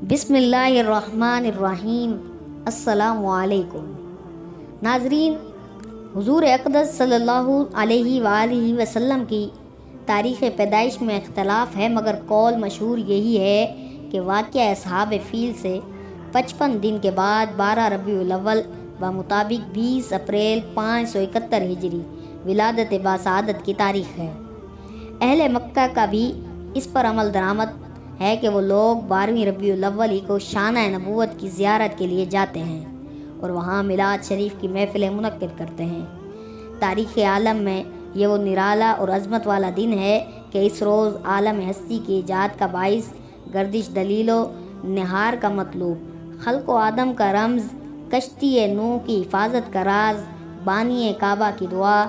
بسم اللہ الرحمن الرحیم۔ السلام علیکم ناظرین، حضور اقدس صلی اللہ علیہ وآلہ وسلم کی تاریخ پیدائش میں اختلاف ہے، مگر قول مشہور یہی ہے کہ واقعہ اصحاب فیل سے 55 دن کے بعد 12 ربیع الاول بمطابق 20 اپریل 571 ہجری ولادت باسعادت کی تاریخ ہے۔ اہل مکہ کا بھی اس پر عمل درآمد ہے کہ وہ لوگ 12 ربیع الاول ہی کو شانہ نبوت کی زیارت کے لیے جاتے ہیں اور وہاں میلاد شریف کی محفلیں منعقد کرتے ہیں۔ تاریخ عالم میں یہ وہ نرالا اور عظمت والا دن ہے کہ اس روز عالم ہستی کی ایجاد کا باعث، گردش دلیل و نہار کا مطلوب، خلق و آدم کا رمز، کشتی نوح کی حفاظت کا راز، بانی کعبہ کی دعا،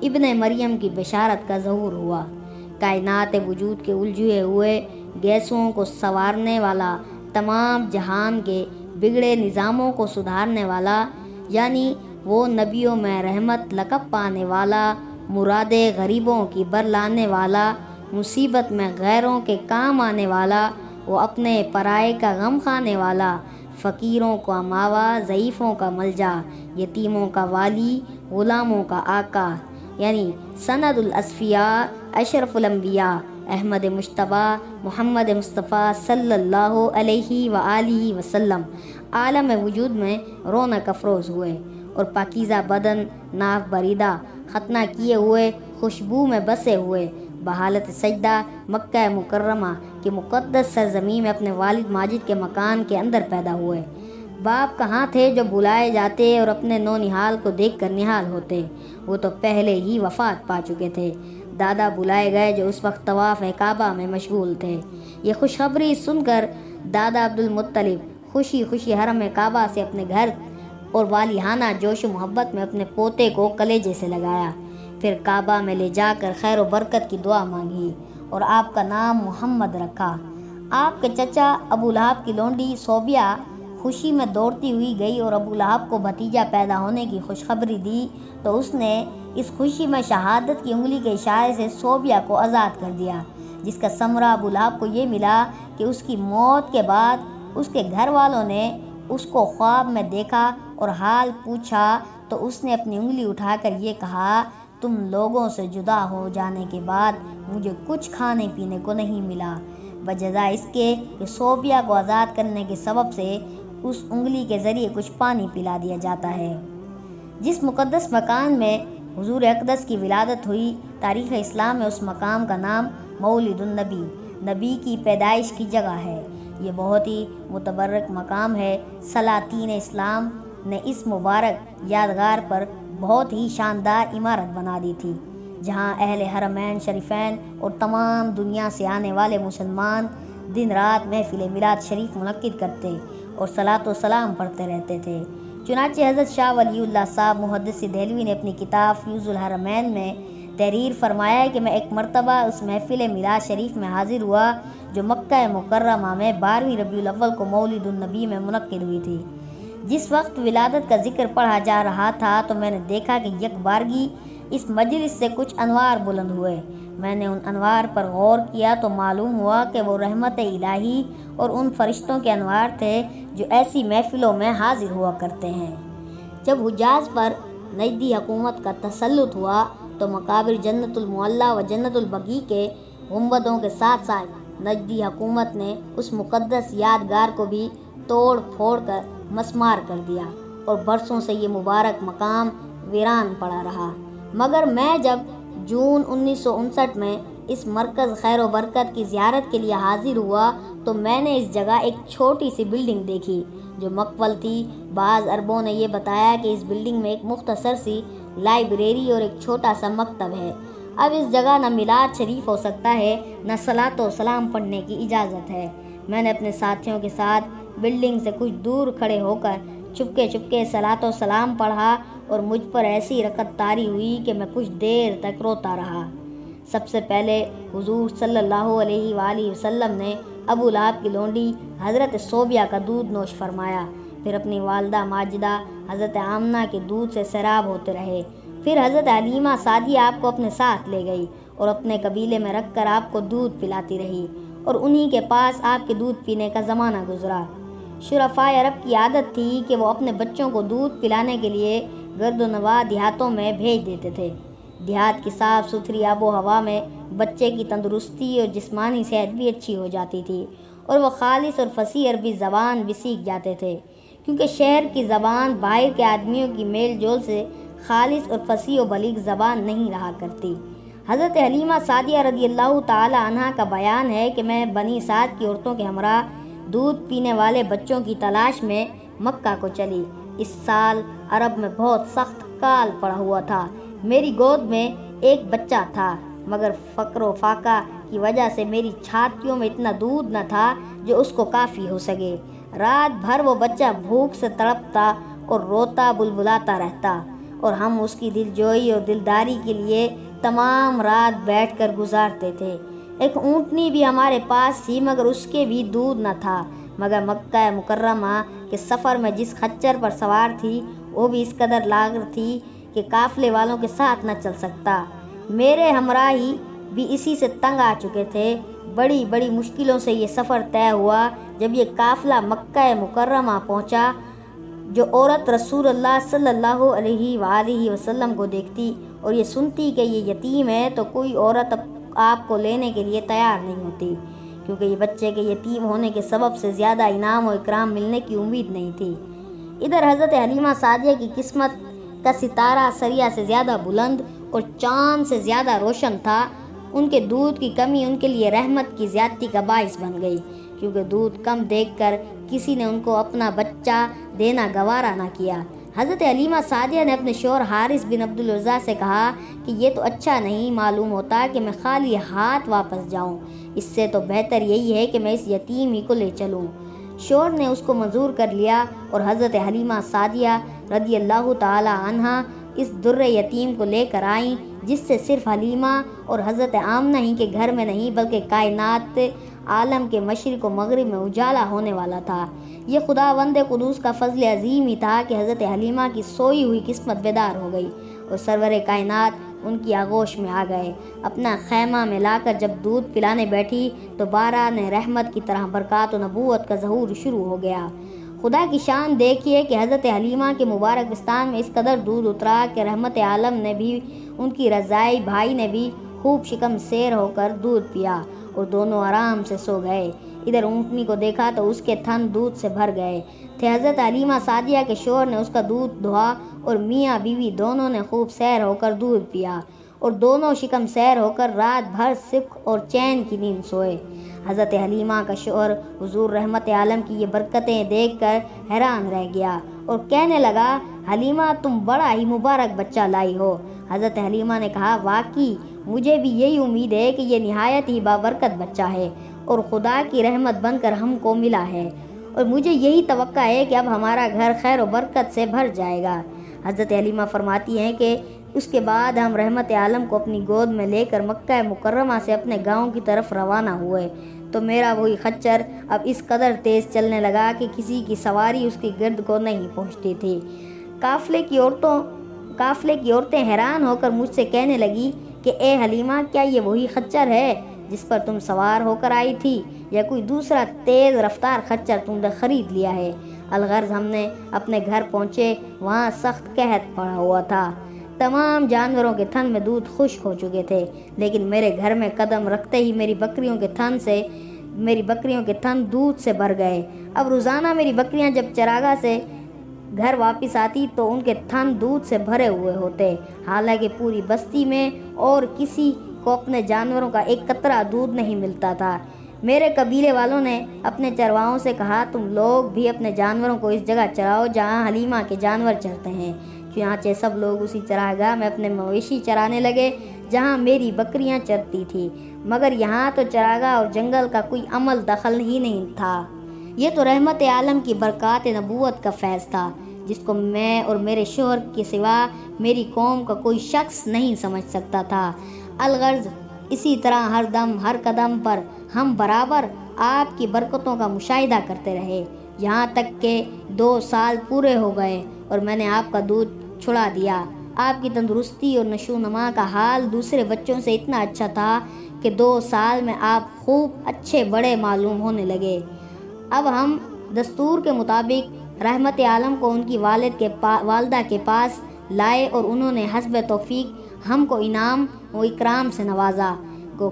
ابن مریم کی بشارت کا ظہور ہوا۔ کائنات وجود کے الجھے ہوئے گیسوں کو سنوارنے والا، تمام جہان کے بگڑے نظاموں کو سدھارنے والا، یعنی وہ نبیوں میں رحمت لقب پانے والا، مرادے غریبوں کی برلانے والا، مصیبت میں غیروں کے کام آنے والا، وہ اپنے پرائے کا غم کھانے والا، فقیروں کا ماوا، ضعیفوں کا ملجا، یتیموں کا والی، غلاموں کا آقا، یعنی سند الاصفیاء، اشرف الانبیاء، احمد مجتبیٰ محمد مصطفیٰ صلی اللہ علیہ وآلہ وسلم عالم وجود میں رونق افروز ہوئے اور پاکیزہ بدن، ناف بریدہ، ختنہ کیے ہوئے، خوشبو میں بسے ہوئے، بحالت سجدہ مکہ مکرمہ کی مقدس سرزمین میں اپنے والد ماجد کے مکان کے اندر پیدا ہوئے۔ باپ کہاں تھے جو بلائے جاتے اور اپنے نونہال کو دیکھ کر نہال ہوتے؟ وہ تو پہلے ہی وفات پا چکے تھے۔ دادا بلائے گئے جو اس وقت طواف کعبہ میں مشغول تھے۔ یہ خوشخبری سن کر دادا عبدالمطلب خوشی خوشی حرم کعبہ سے اپنے گھر اور والہانہ جوش و محبت میں اپنے پوتے کو کلیجے سے لگایا، پھر کعبہ میں لے جا کر خیر و برکت کی دعا مانگی اور آپ کا نام محمد رکھا۔ آپ کے چچا ابو لہب کی لونڈی صوبیہ خوشی میں دوڑتی ہوئی گئی اور ابو لہب کو بھتیجا پیدا ہونے کی خوشخبری دی تو اس نے اس خوشی میں شہادت کی انگلی کے اشارے سے صوبیہ کو آزاد کر دیا، جس کا ثمرہ ابو لہب کو یہ ملا کہ اس کی موت کے بعد اس کے گھر والوں نے اس کو خواب میں دیکھا اور حال پوچھا تو اس نے اپنی انگلی اٹھا کر یہ کہا، تم لوگوں سے جدا ہو جانے کے بعد مجھے کچھ کھانے پینے کو نہیں ملا، بجزا اس کے کہ صوبیہ کو آزاد کرنے کے سبب سے اس انگلی کے ذریعے کچھ پانی پلا دیا جاتا ہے۔ جس مقدس مکان میں حضور اقدس کی ولادت ہوئی، تاریخ اسلام میں اس مقام کا نام مولد النبی، نبی کی پیدائش کی جگہ ہے۔ یہ بہت ہی متبرک مقام ہے۔ سلاطین اسلام نے اس مبارک یادگار پر بہت ہی شاندار عمارت بنا دی تھی، جہاں اہل حرمین شریفین اور تمام دنیا سے آنے والے مسلمان دن رات محفل میلاد شریف منعقد کرتے اور صلاۃ و سلام پڑھتے رہتے تھے۔ چنانچہ حضرت شاہ ولی اللہ صاحب محدث دہلوی نے اپنی کتاب فیوز الحرمین میں تحریر فرمایا ہے کہ میں ایک مرتبہ اس محفل میلاد شریف میں حاضر ہوا جو مکہ مکرمہ میں 12 ربیع الاول کو مولد النبی میں منعقد ہوئی تھی۔ جس وقت ولادت کا ذکر پڑھا جا رہا تھا تو میں نے دیکھا کہ یک بارگی اس مجلس سے کچھ انوار بلند ہوئے۔ میں نے ان انوار پر غور کیا تو معلوم ہوا کہ وہ رحمت الہی اور ان فرشتوں کے انوار تھے جو ایسی محفلوں میں حاضر ہوا کرتے ہیں۔ جب حجاز پر نجدی حکومت کا تسلط ہوا تو مقابر جنت المعلیٰ و جنت البقیع کے گنبدوں کے ساتھ ساتھ نجدی حکومت نے اس مقدس یادگار کو بھی توڑ پھوڑ کر مسمار کر دیا اور برسوں سے یہ مبارک مقام ویران پڑا رہا۔ مگر میں جب جون 1959 میں اس مرکز خیر و برکت کی زیارت کے لیے حاضر ہوا تو میں نے اس جگہ ایک چھوٹی سی بلڈنگ دیکھی جو مقبل تھی۔ بعض عربوں نے یہ بتایا کہ اس بلڈنگ میں ایک مختصر سی لائبریری اور ایک چھوٹا سا مکتب ہے۔ اب اس جگہ نہ میلاد شریف ہو سکتا ہے، نہ صلاۃ و سلام پڑھنے کی اجازت ہے۔ میں نے اپنے ساتھیوں کے ساتھ بلڈنگ سے کچھ دور کھڑے ہو کر چپکے صلاۃ و سلام پڑھا اور مجھ پر ایسی رکعت طاری ہوئی کہ میں کچھ دیر تک روتا رہا۔ سب سے پہلے حضور صلی اللہ علیہ وآلہ وسلم نے ابو لہب کی لونڈی حضرت صوبیہ کا دودھ نوش فرمایا، پھر اپنی والدہ ماجدہ حضرت آمنہ کے دودھ سے سیراب ہوتے رہے، پھر حضرت حلیمہ سعدیہ آپ کو اپنے ساتھ لے گئی اور اپنے قبیلے میں رکھ کر آپ کو دودھ پلاتی رہی اور انہی کے پاس آپ کے دودھ پینے کا زمانہ گزرا۔ شرفائے عرب کی عادت تھی کہ وہ اپنے بچوں کو دودھ پلانے کے لیے گرد و نواح دیہاتوں میں بھیج دیتے تھے۔ دیہات کی صاف ستھری آب و ہوا میں بچے کی تندرستی اور جسمانی صحت بھی اچھی ہو جاتی تھی، اور وہ خالص اور فصیح عربی زبان بھی سیکھ جاتے تھے، کیونکہ شہر کی زبان باہر کے آدمیوں کی میل جول سے خالص اور فصیح و بلیغ زبان نہیں رہا کرتی۔ حضرت حلیمہ سعدیہ رضی اللہ تعالی عنہا کا بیان ہے کہ میں بنی سعد کی عورتوں کے ہمراہ دودھ پینے والے بچوں کی تلاش میں مکہ کو چلی۔ اس سال عرب میں بہت سخت کال پڑا ہوا تھا۔ میری گود میں ایک بچہ تھا، مگر فقر و فاقہ کی وجہ سے میری چھاتیوں میں اتنا دودھ نہ تھا جو اس کو کافی ہو سکے۔ رات بھر وہ بچہ بھوک سے تڑپتا اور روتا بلبلاتا رہتا، اور ہم اس کی دلجوئی اور دلداری کے لیے تمام رات بیٹھ کر گزارتے تھے۔ ایک اونٹنی بھی ہمارے پاس تھی، مگر اس کے بھی دودھ نہ تھا، مگر مکہ مکرمہ کے سفر میں جس خچر پر سوار تھی وہ بھی اس قدر لاغر تھی کہ قافلے والوں کے ساتھ نہ چل سکتا۔ میرے ہمراہی بھی اسی سے تنگ آ چکے تھے۔ بڑی بڑی مشکلوں سے یہ سفر طے ہوا۔ جب یہ قافلہ مکہ مکرمہ پہنچا، جو عورت رسول اللہ صلی اللہ علیہ وآلہ وسلم کو دیکھتی اور یہ سنتی کہ یہ یتیم ہے تو کوئی عورت آپ کو لینے کے لیے تیار نہیں ہوتی، کیونکہ یہ بچے کے یتیم ہونے کے سبب سے زیادہ انعام و اکرام ملنے کی امید نہیں تھی۔ ادھر حضرت حلیمہ سعدیہ کی قسمت کا ستارہ سریا سے زیادہ بلند اور چاند سے زیادہ روشن تھا۔ ان کے دودھ کی کمی ان کے لیے رحمت کی زیادتی کا باعث بن گئی، کیونکہ دودھ کم دیکھ کر کسی نے ان کو اپنا بچہ دینا گوارا نہ کیا۔ حضرت حلیمہ سعدیہ نے اپنے شوہر حارث بن عبدالعزیٰ سے کہا کہ یہ تو اچھا نہیں معلوم ہوتا کہ میں خالی ہاتھ واپس جاؤں، اس سے تو بہتر یہی ہے کہ میں اس یتیم ہی کو لے چلوں۔ شوہر نے اس کو منظور کر لیا، اور حضرت حلیمہ سعدیہ رضی اللہ تعالی عنہا اس در یتیم کو لے کر آئیں، جس سے صرف حلیمہ اور حضرت آمنہ ہی کے گھر میں نہیں بلکہ کائنات عالم کے مشرق و مغرب میں اجالا ہونے والا تھا۔ یہ خداوند قدوس کا فضل عظیم ہی تھا کہ حضرت حلیمہ کی سوئی ہوئی قسمت بیدار ہو گئی، اور سرور کائنات ان کی آغوش میں آ گئے۔ اپنا خیمہ میں لا کر جب دودھ پلانے بیٹھی تو باران رحمت کی طرح برکات و نبوت کا ظہور شروع ہو گیا۔ خدا کی شان دیکھیے کہ حضرت حلیمہ کے مبارک بستان میں اس قدر دودھ اترا کہ رحمت عالم نے بھی، ان کی رضائی بھائی نے بھی خوب شکم سیر ہو کر دودھ پیا، اور دونوں آرام سے سو گئے۔ ادھر اونٹنی کو دیکھا تو اس کے تھن دودھ سے بھر گئے تھے۔ حضرت حلیمہ سعدیہ کے شوہر نے اس کا دودھ دھوا، اور میاں بیوی دونوں نے خوب سیر ہو کر دودھ پیا، اور دونوں شکم سیر ہو کر رات بھر سکھ اور چین کی نیند سوئے۔ حضرت حلیمہ کا شوہر حضور رحمت عالم کی یہ برکتیں دیکھ کر حیران رہ گیا، اور کہنے لگا، حلیمہ تم بڑا ہی مبارک بچہ لائی ہو۔ حضرت حلیمہ نے کہا، واقعی مجھے بھی یہی امید ہے کہ یہ نہایت ہی بابرکت بچہ ہے، اور خدا کی رحمت بن کر ہم کو ملا ہے، اور مجھے یہی توقع ہے کہ اب ہمارا گھر خیر و برکت سے بھر جائے گا۔ حضرت حلیمہ فرماتی ہیں کہ اس کے بعد ہم رحمت عالم کو اپنی گود میں لے کر مکہ مکرمہ سے اپنے گاؤں کی طرف روانہ ہوئے، تو میرا وہی خچر اب اس قدر تیز چلنے لگا کہ کسی کی سواری اس کی گرد کو نہیں پہنچتی تھی۔ قافلے کی عورتیں حیران ہو کر مجھ سے کہنے لگی کہ اے حلیمہ، کیا یہ وہی خچر ہے جس پر تم سوار ہو کر آئی تھی، یا کوئی دوسرا تیز رفتار خچر تم نے خرید لیا ہے؟ الغرض ہم نے اپنے گھر پہنچے، وہاں سخت قحط پڑا ہوا تھا۔ تمام جانوروں کے تھن میں دودھ خشک ہو چکے تھے، لیکن میرے گھر میں قدم رکھتے ہی میری بکریوں کے تھن دودھ سے بھر گئے۔ اب روزانہ میری بکریاں جب چراگاہ سے گھر واپس آتی تو ان کے تھن دودھ سے بھرے ہوئے ہوتے، حالانکہ پوری بستی میں اور کسی کو اپنے جانوروں کا ایک قطرہ دودھ نہیں ملتا تھا۔ میرے قبیلے والوں نے اپنے چرواہوں سے کہا، تم لوگ بھی اپنے جانوروں کو اس جگہ چراؤ جہاں حلیمہ کے جانور چرتے ہیں۔ چنانچہ سب لوگ اسی چراگاہ میں اپنے مویشی چرانے لگے جہاں میری بکریاں چرتی تھی، مگر یہاں تو چراگاہ اور جنگل کا کوئی عمل دخل ہی نہیں تھا۔ یہ تو رحمت عالم کی برکات نبوت کا فیض تھا، جس کو میں اور میرے شوہر کے سوا میری قوم کا کوئی شخص نہیں سمجھ سکتا تھا۔ الغرض اسی طرح ہر دم ہر قدم پر ہم برابر آپ کی برکتوں کا مشاہدہ کرتے رہے، یہاں تک کہ 2 سال پورے ہو گئے اور میں نے آپ کا دودھ چھڑا دیا۔ آپ کی تندرستی اور نشو و نما کا حال دوسرے بچوں سے اتنا اچھا تھا کہ 2 سال میں آپ خوب اچھے بڑے معلوم ہونے لگے۔ اب ہم دستور کے مطابق رحمت عالم کو ان کی والدہ کے پاس لائے اور انہوں نے حسب توفیق ہم کو انعام و اکرام سے نوازا۔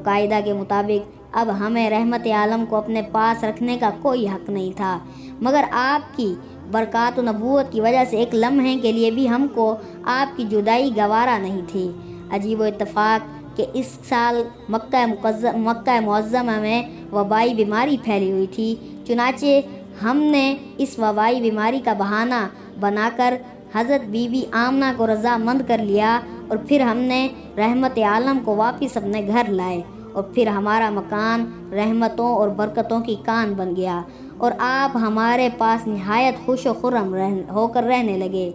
قاعدہ کے مطابق اب ہمیں رحمت عالم کو اپنے پاس رکھنے کا کوئی حق نہیں تھا، مگر آپ کی برکات و نبوت کی وجہ سے ایک لمحے کے لیے بھی ہم کو آپ کی جدائی گوارا نہیں تھی۔ عجیب و اتفاق کہ اس سال مکہ معظمہ میں وبائی بیماری پھیلی ہوئی تھی، چنانچہ ہم نے اس وبائی بیماری کا بہانہ بنا کر حضرت بی بی آمنہ کو رضامند کر لیا، اور پھر ہم نے رحمت عالم کو واپس اپنے گھر لائے، اور پھر ہمارا مکان رحمتوں اور برکتوں کی کان بن گیا، اور آپ ہمارے پاس نہایت خوش و خرم ہو کر رہنے لگے۔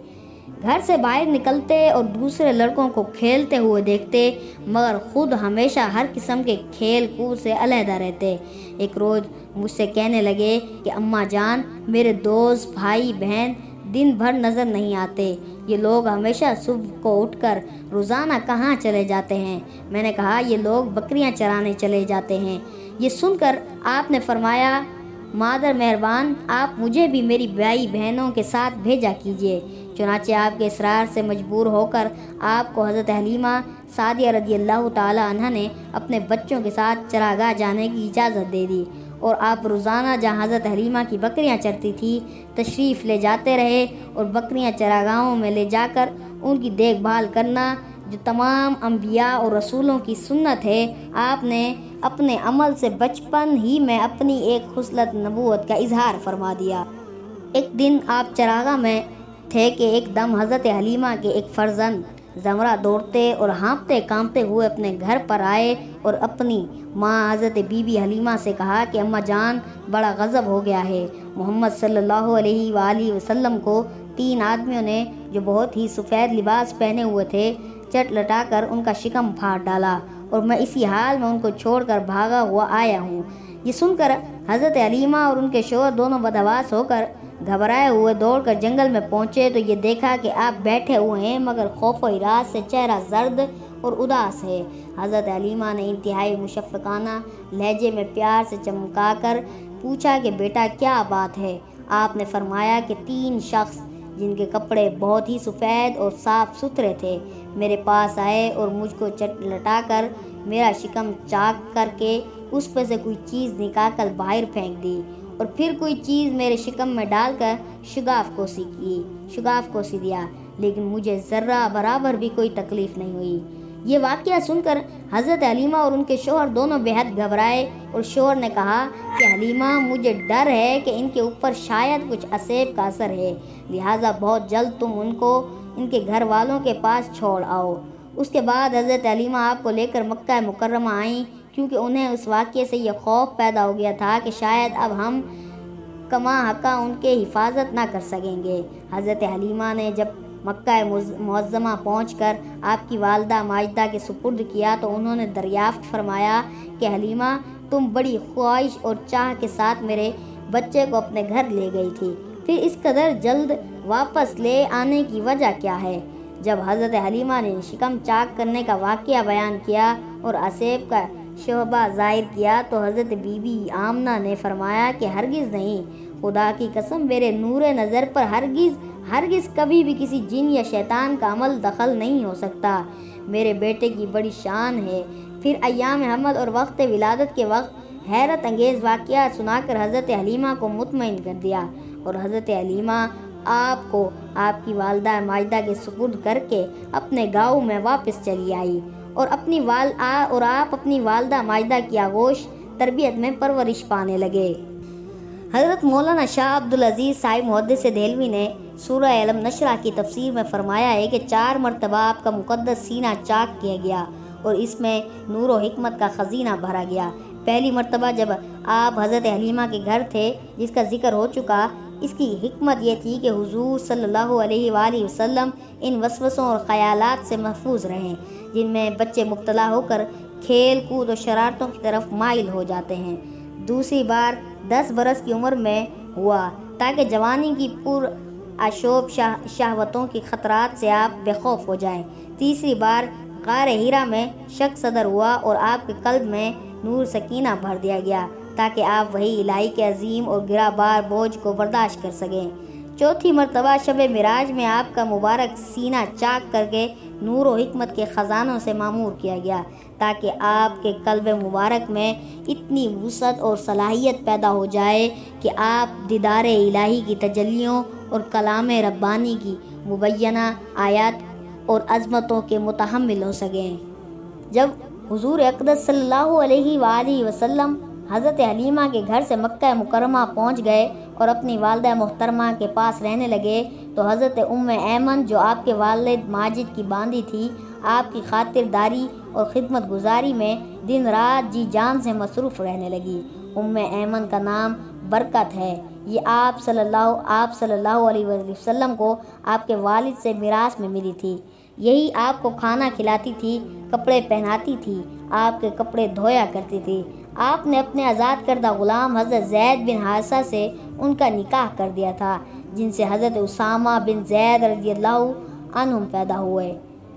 گھر سے باہر نکلتے اور دوسرے لڑکوں کو کھیلتے ہوئے دیکھتے، مگر خود ہمیشہ ہر قسم کے کھیل کود سے علیحدہ رہتے۔ ایک روز مجھ سے کہنے لگے کہ اماں جان، میرے دوست بھائی بہن دن بھر نظر نہیں آتے، یہ لوگ ہمیشہ صبح کو اٹھ کر روزانہ کہاں چلے جاتے ہیں؟ میں نے کہا یہ لوگ بکریاں چرانے چلے جاتے ہیں۔ یہ سن کر آپ نے فرمایا مادر مہربان، آپ مجھے بھی میری بھائی بہنوں کے ساتھ بھیجا کیجیے۔ چنانچہ آپ کے اصرار سے مجبور ہو کر آپ کو حضرت حلیمہ سعدیہ رضی اللہ تعالی عنہ نے اپنے بچوں کے ساتھ چراگاہ جانے کی اجازت دے دی، اور آپ روزانہ جہاں حضرت حلیمہ کی بکریاں چرتی تھی تشریف لے جاتے رہے، اور بکریاں چراگاہوں میں لے جا کر ان کی دیکھ بھال کرنا جو تمام انبیاء اور رسولوں کی سنت ہے، آپ نے اپنے عمل سے بچپن ہی میں اپنی ایک خصلت نبوت کا اظہار فرما دیا۔ ایک دن آپ چراگاہ میں تھے کہ ایک دم حضرت حلیمہ کے ایک فرزند زمرہ دوڑتے اور ہانپتے کانپتے ہوئے اپنے گھر پر آئے، اور اپنی ماں حضرت بی بی حلیمہ سے کہا کہ اماں جان، بڑا غضب ہو گیا ہے۔ محمد صلی اللہ علیہ وآلہ وسلم کو 3 آدمیوں نے جو بہت ہی سفید لباس پہنے ہوئے تھے چٹ لٹا کر ان کا شکم پھاڑ ڈالا، اور میں اسی حال میں ان کو چھوڑ کر بھاگا ہوا آیا ہوں۔ یہ سن کر حضرت حلیمہ اور ان کے شوہر دونوں بدحواس ہو کر گھبرائے ہوئے دوڑ کر جنگل میں پہنچے تو یہ دیکھا کہ آپ بیٹھے ہوئے ہیں، مگر خوف و ہراس سے چہرہ زرد اور اداس ہے۔ حضرت حلیمہ نے انتہائی مشفقانہ لہجے میں پیار سے چمکا کر پوچھا کہ بیٹا کیا بات ہے؟ آپ نے فرمایا کہ 3 شخص جن کے کپڑے بہت ہی سفید اور صاف ستھرے تھے میرے پاس آئے اور مجھ کو چٹ لٹا کر میرا شکم چاک کر کے اس پہ سے کوئی چیز نکال کر باہر پھینک دی، اور پھر کوئی چیز میرے شکم میں ڈال کر شگاف کوسی دیا، لیکن مجھے ذرہ برابر بھی کوئی تکلیف نہیں ہوئی۔ یہ واقعہ سن کر حضرت حلیمہ اور ان کے شوہر دونوں بے حد گھبرائے، اور شوہر نے کہا کہ حلیمہ، مجھے ڈر ہے کہ ان کے اوپر شاید کچھ اسیب کا اثر ہے، لہٰذا بہت جلد تم ان کو ان کے گھر والوں کے پاس چھوڑ آؤ۔ اس کے بعد حضرت حلیمہ آپ کو لے کر مکہ مکرمہ آئیں، کیونکہ انہیں اس واقعے سے یہ خوف پیدا ہو گیا تھا کہ شاید اب ہم کما حقہ ان کے حفاظت نہ کر سکیں گے۔ حضرت حلیمہ نے جب مکہ معظمہ پہنچ کر آپ کی والدہ ماجدہ کے سپرد کیا تو انہوں نے دریافت فرمایا کہ حلیمہ، تم بڑی خواہش اور چاہ کے ساتھ میرے بچے کو اپنے گھر لے گئی تھی، پھر اس قدر جلد واپس لے آنے کی وجہ کیا ہے؟ جب حضرت حلیمہ نے شکم چاک کرنے کا واقعہ بیان کیا اور اسیب کا شبہ ظاہر کیا تو حضرت بی بی آمنہ نے فرمایا کہ ہرگز نہیں، خدا کی قسم میرے نور نظر پر ہرگز کبھی بھی کسی جن یا شیطان کا عمل دخل نہیں ہو سکتا، میرے بیٹے کی بڑی شان ہے۔ پھر ایام حمل اور وقت ولادت کے وقت حیرت انگیز واقعہ سنا کر حضرت حلیمہ کو مطمئن کر دیا، اور حضرت حلیمہ آپ کو آپ کی والدہ ماجدہ کے سپرد کر کے اپنے گاؤں میں واپس چلی آئی، اور آپ اپنی والدہ ماجدہ کی آغوش تربیت میں پرورش پانے لگے۔ حضرت مولانا شاہ عبدالعزیز صاحب محدث دہلوی نے سورہ علم نشرہ کی تفسیر میں فرمایا ہے کہ 4 مرتبہ آپ کا مقدس سینہ چاک کیا گیا اور اس میں نور و حکمت کا خزینہ بھرا گیا۔ پہلی مرتبہ جب آپ حضرت حلیمہ کے گھر تھے، جس کا ذکر ہو چکا، اس کی حکمت یہ تھی کہ حضور صلی اللہ علیہ وآلہ وسلم ان وسوسوں اور خیالات سے محفوظ رہیں جن میں بچے مبتلا ہو کر کھیل کود اور شرارتوں کی طرف مائل ہو جاتے ہیں۔ دوسری بار 10 برس کی عمر میں ہوا تاکہ جوانی کی پر آشوب شہوتوں کی خطرات سے آپ بے خوف ہو جائیں۔ تیسری بار غار ہیرا میں شک صدر ہوا اور آپ کے قلب میں نور سکینہ بھر دیا گیا تاکہ آپ وہی الہی کے عظیم اور گرا بار بوجھ کو برداشت کر سکیں۔ چوتھی مرتبہ شب معراج میں آپ کا مبارک سینہ چاک کر کے نور و حکمت کے خزانوں سے معمور کیا گیا تاکہ آپ کے قلب مبارک میں اتنی وسعت اور صلاحیت پیدا ہو جائے کہ آپ دیدار الہی کی تجلیوں اور کلام ربانی کی مبینہ آیات اور عظمتوں کے متحمل ہو سکیں۔ جب حضور اقدس صلی اللہ علیہ وآلہ وسلم حضرت حلیمہ کے گھر سے مکہ مکرمہ پہنچ گئے اور اپنی والدہ محترمہ کے پاس رہنے لگے تو حضرت ایمن جو آپ کے والد ماجد کی باندی تھی، آپ کی خاطرداری اور خدمت گزاری میں دن رات جی جان سے مصروف رہنے لگی۔ ایمن کا نام برکت ہے۔ یہ آپ صلی اللہ علیہ وسلم کو آپ کے والد سے میراث میں ملی تھی۔ یہی آپ کو کھانا کھلاتی تھی، کپڑے پہناتی تھی، آپ کے کپڑے دھویا کرتی تھی۔ آپ نے اپنے آزاد کردہ غلام حضرت زید بن حارثہ سے ان کا نکاح کر دیا تھا، جن سے حضرت اسامہ بن زید رضی اللہ عنہم پیدا ہوئے۔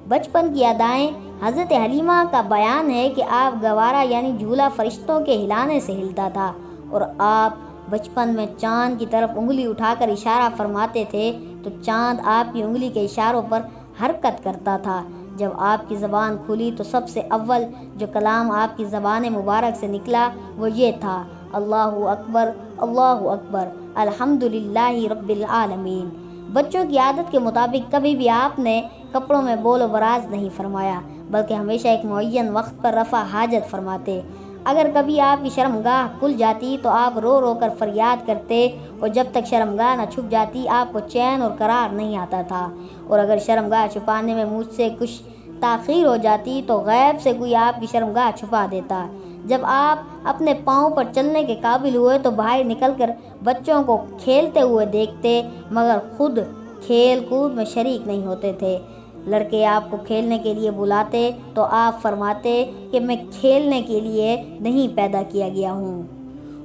بچپن کی یادائیں۔ حضرت حلیمہ کا بیان ہے کہ آپ گوارا یعنی جھولا فرشتوں کے ہلانے سے ہلتا تھا اور آپ بچپن میں چاند کی طرف انگلی اٹھا کر اشارہ فرماتے تھے تو چاند آپ کی انگلی کے اشاروں پر حرکت کرتا تھا۔ جب آپ کی زبان کھلی تو سب سے اول جو کلام آپ کی زبان مبارک سے نکلا وہ یہ تھا: اللہ اکبر، اللہ اکبر، الحمدللہ رب العالمین۔ بچوں کی عادت کے مطابق کبھی بھی آپ نے کپڑوں میں بول و براز نہیں فرمایا، بلکہ ہمیشہ ایک معین وقت پر رفع حاجت فرماتے۔ اگر کبھی آپ کی شرمگاہ کھل جاتی تو آپ رو رو کر فریاد کرتے اور جب تک شرمگاہ نہ چھپ جاتی آپ کو چین اور قرار نہیں آتا تھا، اور اگر شرمگاہ چھپانے میں مجھ سے کچھ تاخیر ہو جاتی تو غیب سے کوئی آپ کی شرمگاہ چھپا دیتا۔ جب آپ اپنے پاؤں پر چلنے کے قابل ہوئے تو باہر نکل کر بچوں کو کھیلتے ہوئے دیکھتے، مگر خود کھیل کود میں شریک نہیں ہوتے تھے۔ لڑکے آپ کو کھیلنے کے لیے بلاتے تو آپ فرماتے کہ میں کھیلنے کے لیے نہیں پیدا کیا گیا ہوں۔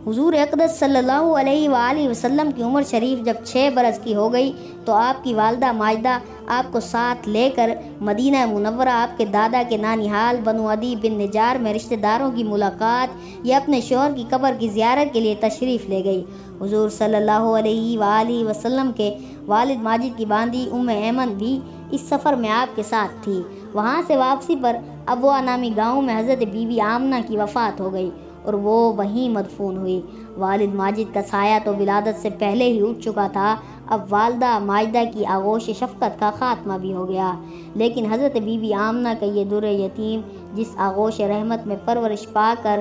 حضور اقدس صلی اللہ علیہ وآلہ وسلم کی عمر شریف جب 6 برس کی ہو گئی تو آپ کی والدہ ماجدہ آپ کو ساتھ لے کر مدینہ منورہ آپ کے دادا کے نانیحال بنو عدی بن نجار میں رشتہ داروں کی ملاقات یا اپنے شوہر کی قبر کی زیارت کے لیے تشریف لے گئی۔ حضور صلی اللہ علیہ وآلہ وسلم کے والد ماجد کی باندی ایمن بھی اس سفر میں آپ کے ساتھ تھی۔ وہاں سے واپسی پر ابوا نامی گاؤں میں حضرت بی بی آمنہ کی وفات ہو گئی اور وہ وہیں مدفون ہوئی۔ والد ماجد کا سایہ تو ولادت سے پہلے ہی اٹھ چکا تھا، اب والدہ ماجدہ کی آغوش شفقت کا خاتمہ بھی ہو گیا، لیکن حضرت بی بی آمنہ کا یہ در یتیم جس آغوش رحمت میں پرورش پا کر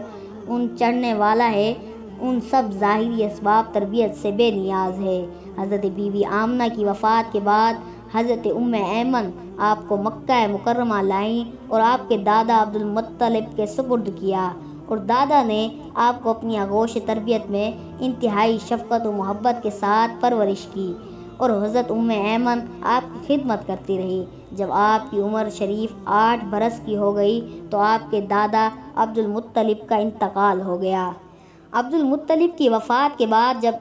ان چڑھنے والا ہے، ان سب ظاہری اسباب تربیت سے بے نیاز ہے۔ حضرت بی بی آمنہ کی وفات کے بعد حضرت ایمن آپ کو مکہ مکرمہ لائیں اور آپ کے دادا عبد المطلب کے سپرد کیا، اور دادا نے آپ کو اپنی آغوش تربیت میں انتہائی شفقت و محبت کے ساتھ پرورش کی، اور حضرت ایمن آپ کی خدمت کرتی رہی۔ جب آپ کی عمر شریف 8 برس کی ہو گئی تو آپ کے دادا عبد المطلب کا انتقال ہو گیا۔ عبد المطلب کی وفات کے بعد جب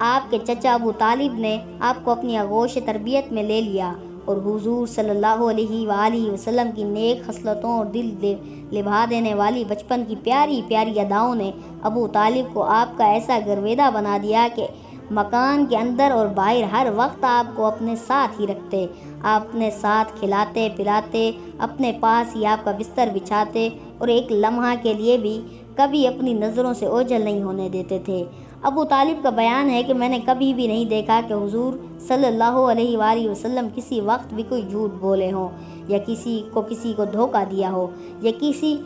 آپ کے چچا ابو طالب نے آپ کو اپنی آغوش تربیت میں لے لیا اور حضور صلی اللہ علیہ وآلہ وسلم کی نیک خصلتوں اور دل لبھا دینے والی بچپن کی پیاری پیاری اداؤں نے ابو طالب کو آپ کا ایسا گرویدہ بنا دیا کہ مکان کے اندر اور باہر ہر وقت آپ کو اپنے ساتھ ہی رکھتے، آپ اپنے ساتھ کھلاتے پلاتے، اپنے پاس ہی آپ کا بستر بچھاتے اور ایک لمحہ کے لیے بھی کبھی اپنی نظروں سے اوجھل نہیں ہونے دیتے تھے۔ ابو طالب کا بیان ہے کہ میں نے کبھی بھی نہیں دیکھا کہ حضور صلی اللہ علیہ وآلہ وسلم کسی وقت بھی کوئی جھوٹ بولے ہوں، یا کسی کو دھوکہ دیا ہو، یا کسی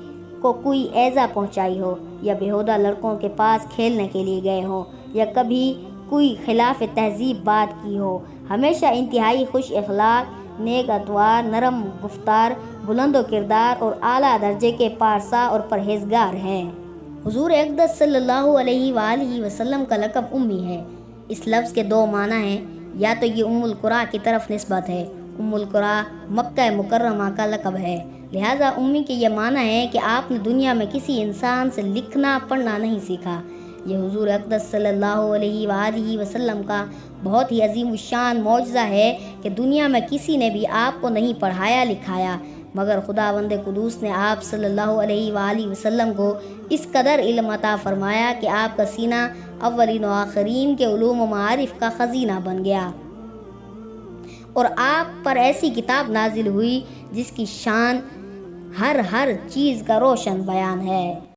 کو کوئی ایذا پہنچائی ہو، یا بیہودہ لڑکوں کے پاس کھیلنے کے لیے گئے ہوں، یا کبھی کوئی خلاف تہذیب بات کی ہو۔ ہمیشہ انتہائی خوش اخلاق، نیک اتوار، نرم گفتار، بلند و کردار اور اعلیٰ درجے کے پارسا اور پرہیزگار ہیں۔ حضور اقدس صلی اللہ علیہ وآلہ وسلم کا لقب امی ہے۔ اس لفظ کے 2 معنی ہیں، یا تو یہ ام القریٰ کی طرف نسبت ہے، ام القریٰ مکہ مکرمہ کا لقب ہے، لہٰذا امی کے یہ معنی ہے کہ آپ نے دنیا میں کسی انسان سے لکھنا پڑھنا نہیں سیکھا۔ یہ حضور اقدس صلی اللہ علیہ وآلہ وسلم کا بہت ہی عظیم الشان معجزہ ہے کہ دنیا میں کسی نے بھی آپ کو نہیں پڑھایا لکھایا، مگر خداوند قدوس نے آپ صلی اللہ علیہ وآلہ وسلم کو اس قدر علم عطا فرمایا کہ آپ کا سینہ اولین و آخرین کے علوم و معارف کا خزینہ بن گیا، اور آپ پر ایسی کتاب نازل ہوئی جس کی شان ہر چیز کا روشن بیان ہے۔